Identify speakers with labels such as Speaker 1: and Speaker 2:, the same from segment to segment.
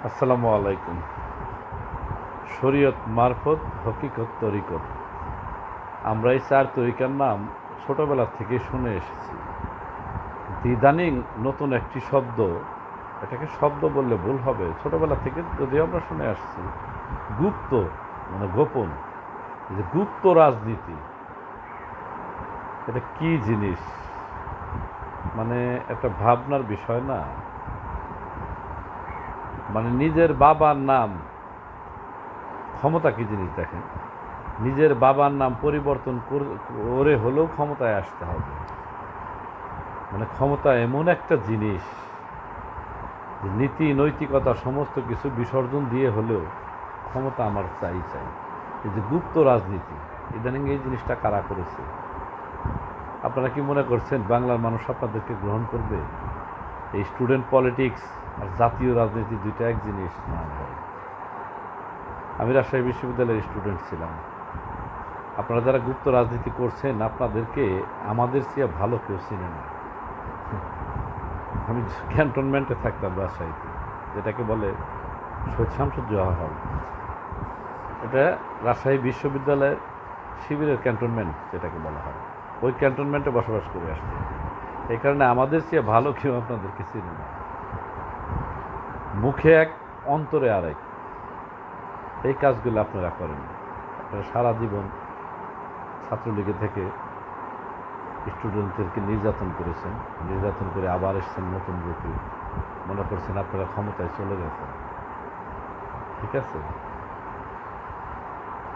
Speaker 1: আসসালামু আলাইকুম। শরীয়ত মারফত হকিকত তরিকত, আমরা এই চার তরিকার নাম ছোটবেলা থেকে শুনে এসেছি। ইদানিং নতুন একটি শব্দ, এটাকে শব্দ বললে ভুল হবে, ছোটবেলা থেকে যদিও আমরা শুনে আসছি, গুপ্ত মানে গোপন, এই যে গুপ্ত রাজনীতি, এটা কি জিনিস? মানে একটা ভাবনার বিষয় না? মানে নিজের বাবার নাম, ক্ষমতা কি জিনিস দেখেন, নিজের বাবার নাম পরিবর্তন করে হলেও ক্ষমতায় আসতে হবে। মানে ক্ষমতা এমন একটা জিনিস যে নীতি নৈতিকতা সমস্ত কিছু বিসর্জন দিয়ে হলেও ক্ষমতা আমার চাই। এই যে গুপ্ত রাজনীতি, ইদানিং এই জিনিসটা কারা করেছে? আপনারা কি মনে করছেন বাংলার মানুষ আপনাদেরকে গ্রহণ করবে? এই স্টুডেন্ট পলিটিক্স আর জাতীয় রাজনীতি দুইটা এক জিনিস না ভাই। আমি রাজশাহী বিশ্ববিদ্যালয়ের স্টুডেন্ট ছিলাম। আপনারা যারা গুপ্ত রাজনীতি করছেন, আপনাদেরকে আমাদের চেয়ে ভালো কেউ চিনে না। আমি ক্যান্টনমেন্টে থাকতাম রাজশাহীতে, যেটাকে বলে শহীদ শামসুজ্জোহা হল। এটা রাজশাহী বিশ্ববিদ্যালয়ের শিবিরের ক্যান্টনমেন্ট যেটাকে বলা হয়, ওই ক্যান্টনমেন্টে বসবাস করে আসছে। এই কারণে আমাদের চেয়ে ভালো কেউ আপনাদেরকে চিনে না। মুখে এক, অন্তরে আরেক, এই কাজগুলো আপনারা করেন। আপনারা সারা জীবন ছাত্রলীগে থেকে স্টুডেন্টদেরকে নির্যাতন করেছেন, নির্যাতন করে আবার এসছেন নতুন রূপে, মনে করছেন আপনারা ক্ষমতায় চলে গেছেন। ঠিক আছে,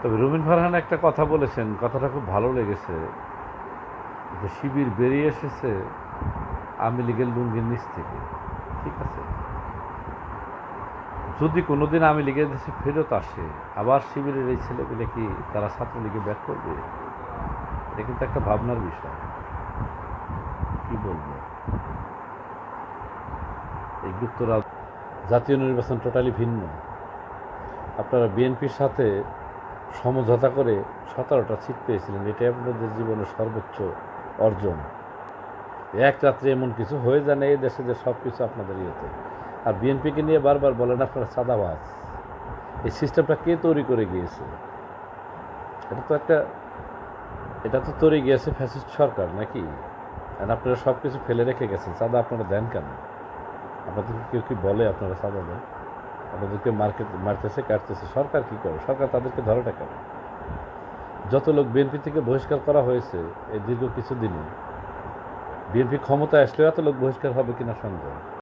Speaker 1: তবে রুমিন ফারহান একটা কথা বলেছেন, কথাটা খুব ভালো লেগেছে, যে শিবির বেরিয়ে এসেছে আওয়ামী লীগের লুঙ্গির নিচ থেকে। ঠিক আছে, যদি কোনোদিন আওয়ামী লীগের দেশে ফেরত আসে, আবার শিবিরের এই ছেলেগুলো কি তারা ছাত্রলীগে ব্যাক করবে? এটা কিন্তু একটা ভাবনার বিষয়। কি বলবো, এই গুপ্তরাজ জাতীয় নির্বাচন টোটালি ভিন্ন। আপনারা বিএনপির সাথে সমঝোতা করে 17টা সিট পেয়েছিলেন, এটাই আপনাদের জীবনের সর্বোচ্চ অর্জন। এক রাত্রে এমন কিছু হয়ে যায় না এই দেশে যে সব কিছু আপনাদের ইয়েতে। আর বিএনপিকে নিয়ে বারবার বলেন আপনারা চাঁদাবাজ। এই সিস্টেমটা কে তৈরি করে গিয়েছে? এটা তো তৈরি গিয়েছে ফ্যাসিস্ট সরকার নাকি? আর আপনারা সব কিছু ফেলে রেখে গেছেন, চাঁদা আপনারা দেন কেন? আপনাদেরকে কেউ কি বলে আপনারা চাঁদা দেন? আপনাদেরকে মারতেছে কাটতেছে, সরকার কি করে? সরকার তাদেরকে ধরেটা কেন? যত লোক বিএনপি থেকে বহিষ্কার করা হয়েছে এই দীর্ঘ কিছুদিনে, বিএনপি ক্ষমতায় আসলেও এত লোক বহিষ্কার হবে কিনা সন্দেহ।